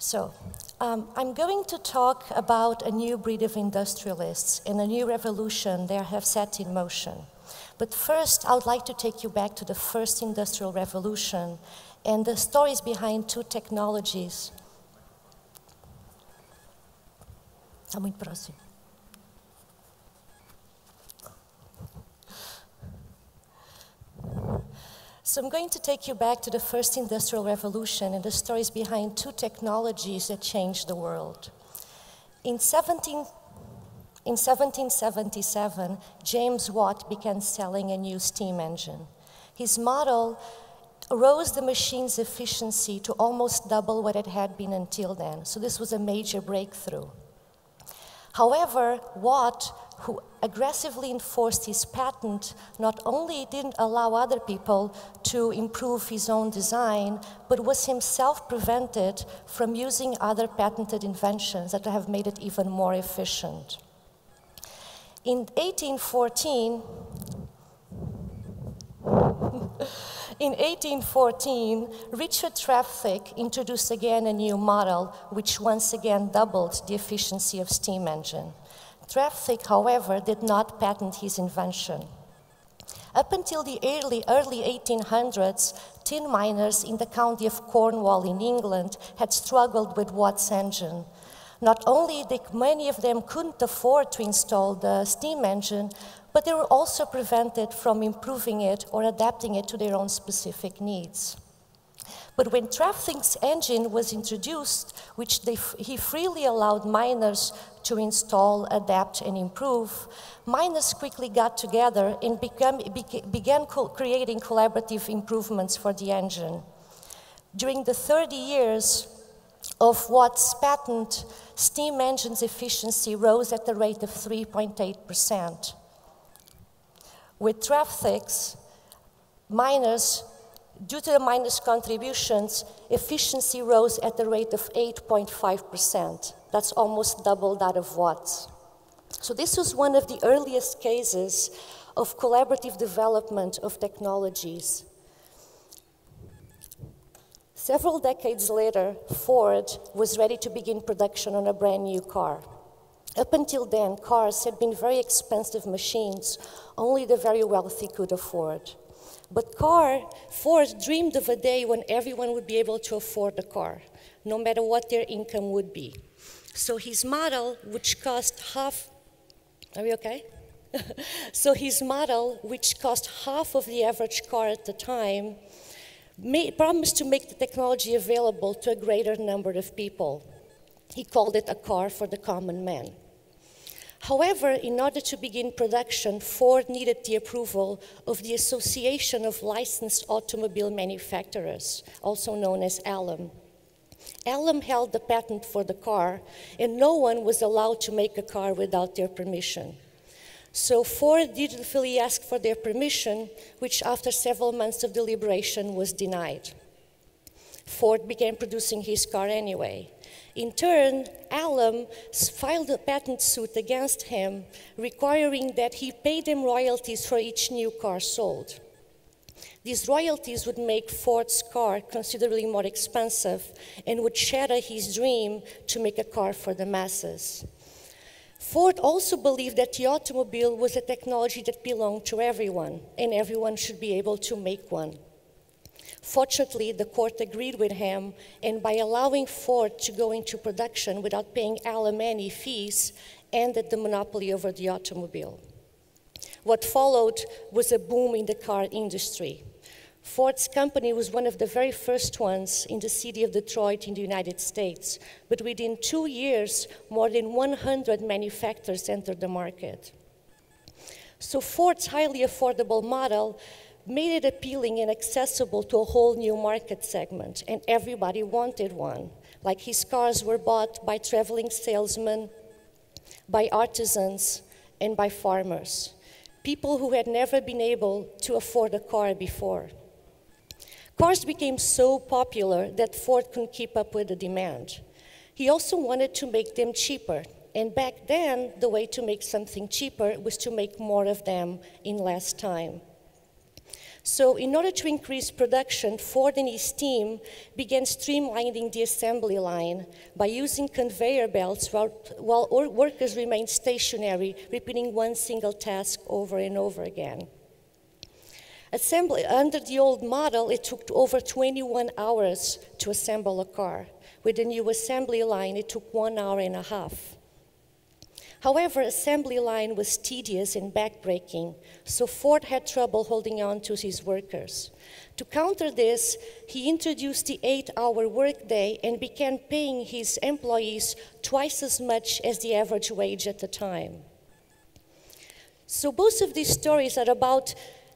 So, I'm going to talk about a new breed of industrialists and a new revolution they have set in motion. But first, I would like to take you back to the first industrial revolution and the stories behind two technologies. Está muito próximo. So I'm going to take you back to the first industrial revolution and the stories behind two technologies that changed the world. In 1777, James Watt began selling a new steam engine. His model rose the machine's efficiency to almost double what it had been until then. So this was a major breakthrough. However, Watt, who aggressively enforced his patent, not only didn't allow other people to improve his own design, but was himself prevented from using other patented inventions that have made it even more efficient. In 1814, Richard Trevithick introduced again a new model, which once again doubled the efficiency of steam engine. Trevithick, however, did not patent his invention. Up until the early 1800s, tin miners in the county of Cornwall in England had struggled with Watt's engine. Not only did many of them couldn't afford to install the steam engine, but they were also prevented from improving it or adapting it to their own specific needs. But when Trevithick's engine was introduced, which he freely allowed miners to install, adapt, and improve, miners quickly got together and began creating collaborative improvements for the engine. During the 30 years of Watt's patent, steam engine's efficiency rose at the rate of 3.8%. With Trevithick's, due to the miners' contributions, efficiency rose at the rate of 8.5%. That's almost double that of Watt's. So this was one of the earliest cases of collaborative development of technologies. Several decades later, Ford was ready to begin production on a brand new car. Up until then, cars had been very expensive machines only the very wealthy could afford. But Ford dreamed of a day when everyone would be able to afford a car, no matter what their income would be. So his model, which cost half, are we okay? So his model, which cost half of the average car at the time, promised to make the technology available to a greater number of people. He called it a car for the common man. However, in order to begin production, Ford needed the approval of the Association of Licensed Automobile Manufacturers, also known as ALLAM. ALLAM held the patent for the car, and no one was allowed to make a car without their permission. So Ford dutifully asked for their permission, which after several months of deliberation was denied. Ford began producing his car anyway. In turn, ALLAM filed a patent suit against him, requiring that he pay them royalties for each new car sold. These royalties would make Ford's car considerably more expensive and would shatter his dream to make a car for the masses. Ford also believed that the automobile was a technology that belonged to everyone, and everyone should be able to make one. Fortunately, the court agreed with him, and by allowing Ford to go into production without paying ALLAM any fees, ended the monopoly over the automobile. What followed was a boom in the car industry. Ford's company was one of the very first ones in the city of Detroit in the United States, but within 2 years, more than 100 manufacturers entered the market. So Ford's highly affordable model made it appealing and accessible to a whole new market segment, and everybody wanted one. Like his cars were bought by traveling salesmen, by artisans, and by farmers, people who had never been able to afford a car before. Cars became so popular that Ford couldn't keep up with the demand. He also wanted to make them cheaper, and back then, the way to make something cheaper was to make more of them in less time. So in order to increase production, Ford and his team began streamlining the assembly line by using conveyor belts while workers remained stationary, repeating one single task over and over again. Under the old model, it took over 21 hours to assemble a car. With the new assembly line, it took 1 hour and a half. However, assembly line was tedious and backbreaking, so Ford had trouble holding on to his workers. To counter this, he introduced the 8-hour workday and began paying his employees twice as much as the average wage at the time. So both of these stories are about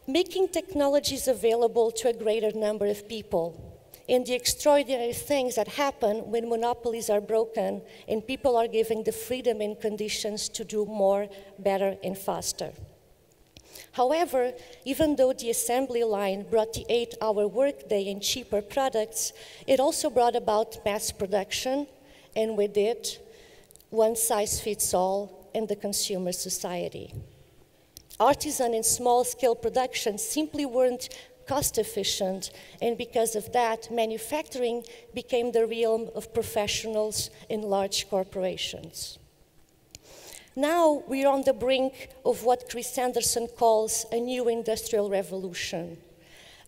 making technologies available to a greater number of people, and the extraordinary things that happen when monopolies are broken and people are given the freedom and conditions to do more, better, and faster. However, even though the assembly line brought the 8-hour workday and cheaper products, it also brought about mass production, and with it, one size fits all in the consumer society. Artisan and small-scale production simply weren't cost-efficient, and because of that, manufacturing became the realm of professionals in large corporations. Now we're on the brink of what Chris Anderson calls a new industrial revolution,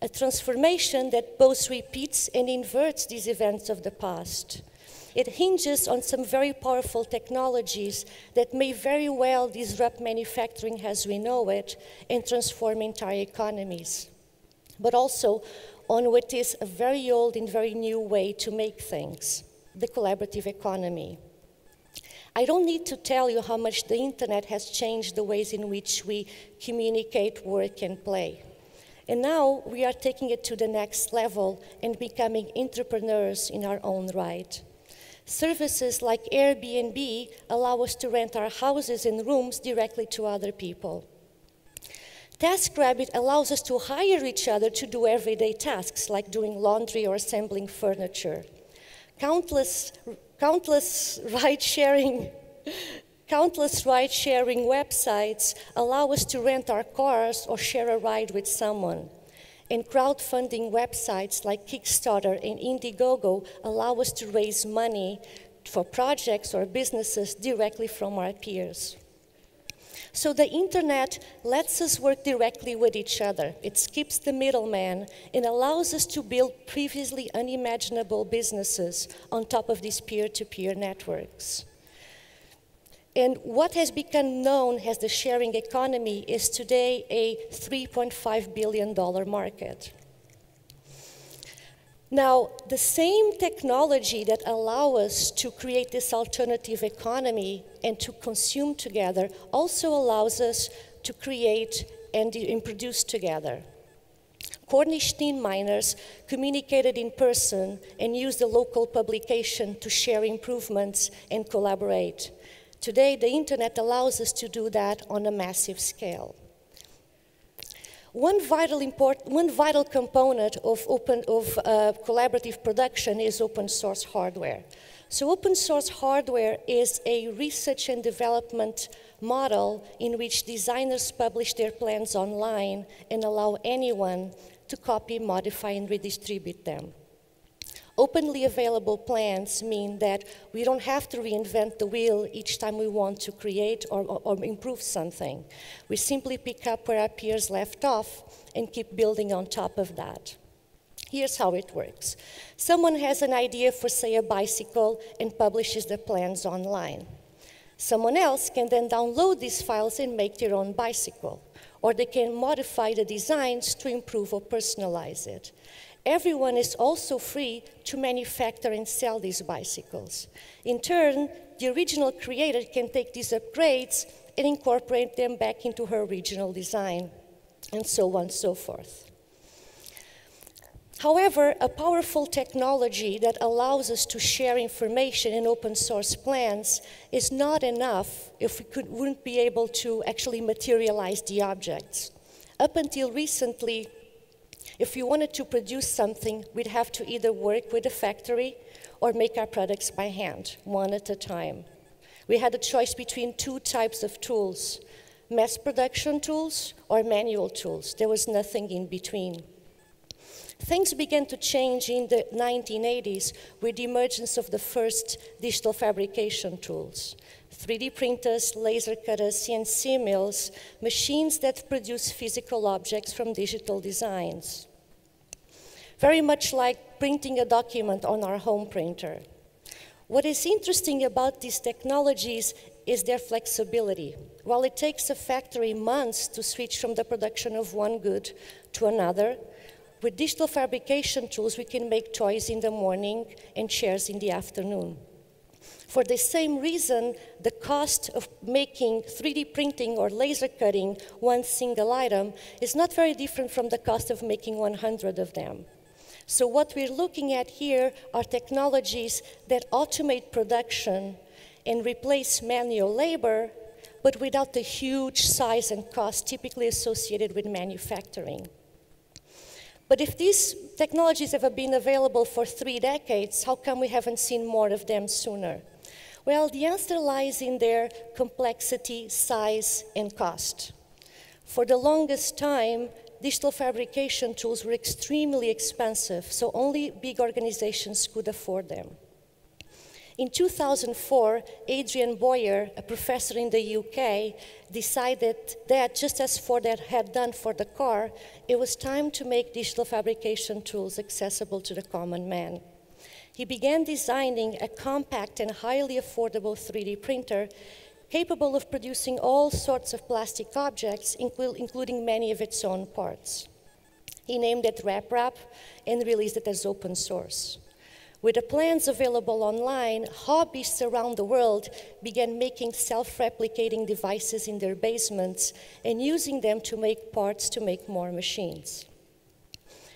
a transformation that both repeats and inverts these events of the past. It hinges on some very powerful technologies that may very well disrupt manufacturing as we know it and transform entire economies, but also on what is a very old and very new way to make things, the collaborative economy. I don't need to tell you how much the internet has changed the ways in which we communicate, work, and play. And now we are taking it to the next level and becoming entrepreneurs in our own right. Services like Airbnb allow us to rent our houses and rooms directly to other people. TaskRabbit allows us to hire each other to do everyday tasks like doing laundry or assembling furniture. Countless ride-sharing websites allow us to rent our cars or share a ride with someone. And crowdfunding websites like Kickstarter and Indiegogo allow us to raise money for projects or businesses directly from our peers. So the internet lets us work directly with each other. It skips the middleman and allows us to build previously unimaginable businesses on top of these peer-to-peer networks. And what has become known as the sharing economy is today a $3.5 billion market. Now, the same technology that allows us to create this alternative economy and to consume together also allows us to create and produce together. Cornish tin miners communicated in person and used the local publication to share improvements and collaborate. Today, the internet allows us to do that on a massive scale. One vital component of collaborative production is open source hardware. So open source hardware is a research and development model in which designers publish their plans online and allow anyone to copy, modify, and redistribute them. Openly available plans mean that we don't have to reinvent the wheel each time we want to create or improve something. We simply pick up where our peers left off and keep building on top of that. Here's how it works. Someone has an idea for, say, a bicycle and publishes the plans online. Someone else can then download these files and make their own bicycle, or they can modify the designs to improve or personalize it. Everyone is also free to manufacture and sell these bicycles. In turn, the original creator can take these upgrades and incorporate them back into her original design, and so on and so forth. However, a powerful technology that allows us to share information in open source plans is not enough if we wouldn't be able to actually materialize the objects. Up until recently, if we wanted to produce something, we'd have to either work with a factory or make our products by hand, one at a time. We had a choice between two types of tools, mass production tools or manual tools. There was nothing in between. Things began to change in the 1980s with the emergence of the first digital fabrication tools. 3D printers, laser cutters, CNC mills, machines that produce physical objects from digital designs. Very much like printing a document on our home printer. What is interesting about these technologies is their flexibility. While it takes a factory months to switch from the production of one good to another, with digital fabrication tools, we can make toys in the morning and chairs in the afternoon. For the same reason, the cost of making 3D printing or laser cutting one single item is not very different from the cost of making 100 of them. So what we're looking at here are technologies that automate production and replace manual labor, but without the huge size and cost typically associated with manufacturing. But if these technologies have been available for 3 decades, how come we haven't seen more of them sooner? Well, the answer lies in their complexity, size, and cost. For the longest time, digital fabrication tools were extremely expensive, so only big organizations could afford them. In 2004, Adrian Boyer, a professor in the UK, decided that, just as Ford had done for the car, it was time to make digital fabrication tools accessible to the common man. He began designing a compact and highly affordable 3D printer capable of producing all sorts of plastic objects, including many of its own parts. He named it RepRap and released it as open source. With the plans available online, hobbyists around the world began making self-replicating devices in their basements and using them to make parts to make more machines.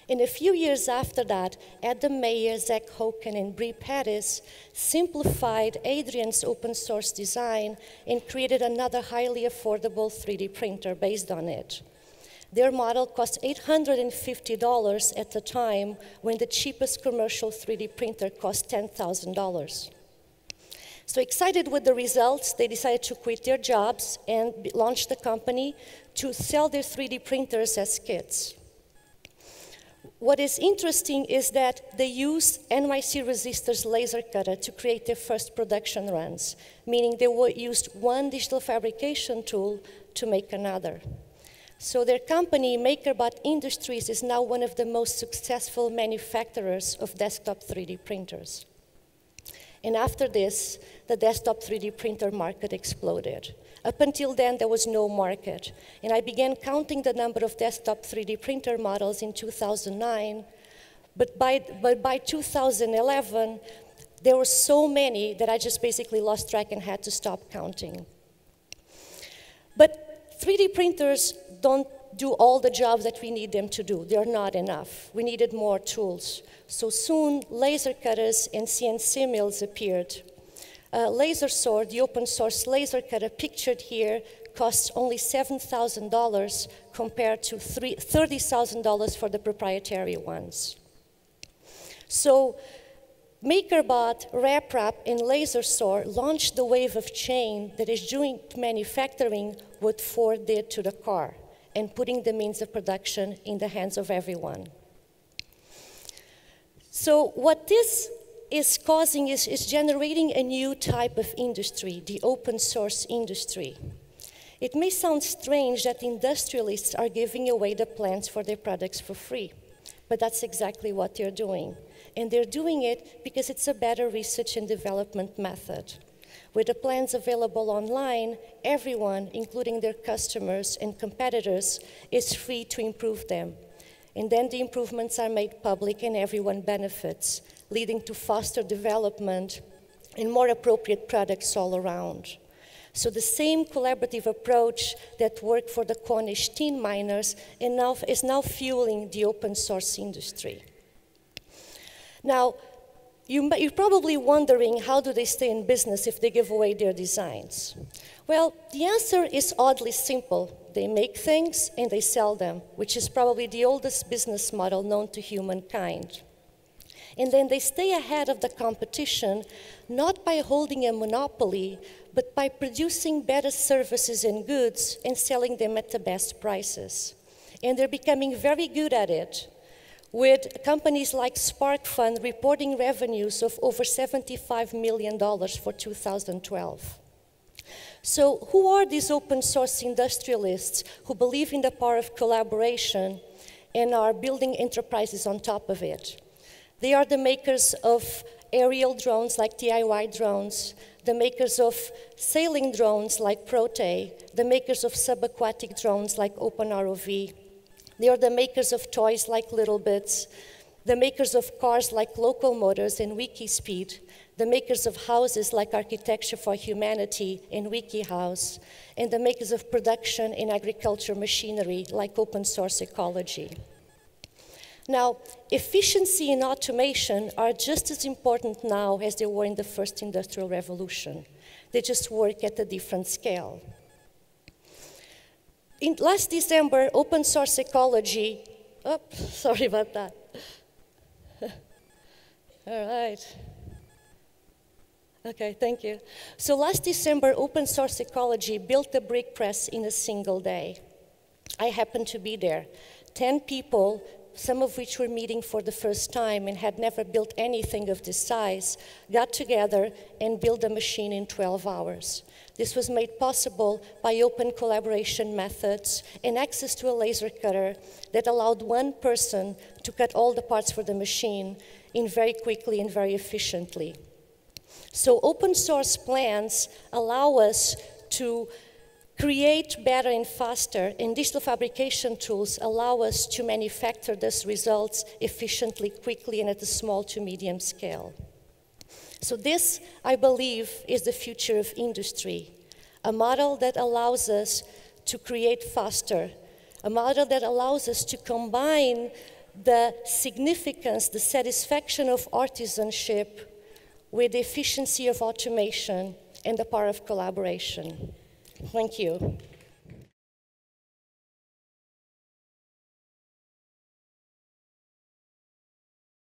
And a few years after that, Adam Mayer, Zach Hoken, and Brie Pettis simplified Adrian's open source design and created another highly affordable 3D printer based on it. Their model cost $850 at the time when the cheapest commercial 3D printer cost $10,000. So excited with the results, they decided to quit their jobs and launch the company to sell their 3D printers as kits. What is interesting is that they used NYC Resistor's laser cutter to create their first production runs, meaning they used one digital fabrication tool to make another. So their company, MakerBot Industries, is now one of the most successful manufacturers of desktop 3D printers. And after this, the desktop 3D printer market exploded. Up until then, there was no market. And I began counting the number of desktop 3D printer models in 2009. But by 2011, there were so many that I just basically lost track and had to stop counting. But 3D printers don't do all the jobs that we need them to do. They're not enough. We needed more tools. So soon, laser cutters and CNC mills appeared. LaserSword, the open source laser cutter pictured here, costs only $7,000 compared to $30,000 for the proprietary ones. So MakerBot, RepRap, and LaserSword launched the wave of change that is doing to manufacturing what Ford did to the car and putting the means of production in the hands of everyone. So what this is causing is generating a new type of industry, the open source industry. It may sound strange that industrialists are giving away the plans for their products for free, but that's exactly what they're doing. And they're doing it because it's a better research and development method. With the plans available online, everyone, including their customers and competitors, is free to improve them. And then the improvements are made public and everyone benefits, leading to faster development and more appropriate products all around. So the same collaborative approach that worked for the Cornish tin miners is now fueling the open source industry. Now, you're probably wondering, how do they stay in business if they give away their designs? Well, the answer is oddly simple. They make things and they sell them, which is probably the oldest business model known to humankind. And then they stay ahead of the competition, not by holding a monopoly, but by producing better services and goods and selling them at the best prices. And they're becoming very good at it, with companies like SparkFun reporting revenues of over $75 million for 2012. So who are these open source industrialists who believe in the power of collaboration and are building enterprises on top of it? They are the makers of aerial drones like DIY drones, the makers of sailing drones like Prote, the makers of subaquatic drones like OpenROV. They are the makers of toys like Littlebits, the makers of cars like Local Motors and Wikispeed, the makers of houses like Architecture for Humanity and WikiHouse, and the makers of production and agriculture machinery like Open Source Ecology. Now, efficiency and automation are just as important now as they were in the first industrial revolution. They just work at a different scale. Last December, Open Source Ecology, sorry about that. All right. Okay, thank you. So last December, Open Source Ecology built the brick press in a single day. I happened to be there. 10 people, some of which were meeting for the first time and had never built anything of this size, got together and built a machine in 12 hours. This was made possible by open collaboration methods and access to a laser cutter that allowed one person to cut all the parts for the machine in very quickly and very efficiently. So open source plans allow us to create better and faster, and digital fabrication tools allow us to manufacture these results efficiently, quickly, and at a small to medium scale. So this, I believe, is the future of industry, a model that allows us to create faster, a model that allows us to combine the significance, the satisfaction of artisanship with the efficiency of automation and the power of collaboration. Thank you.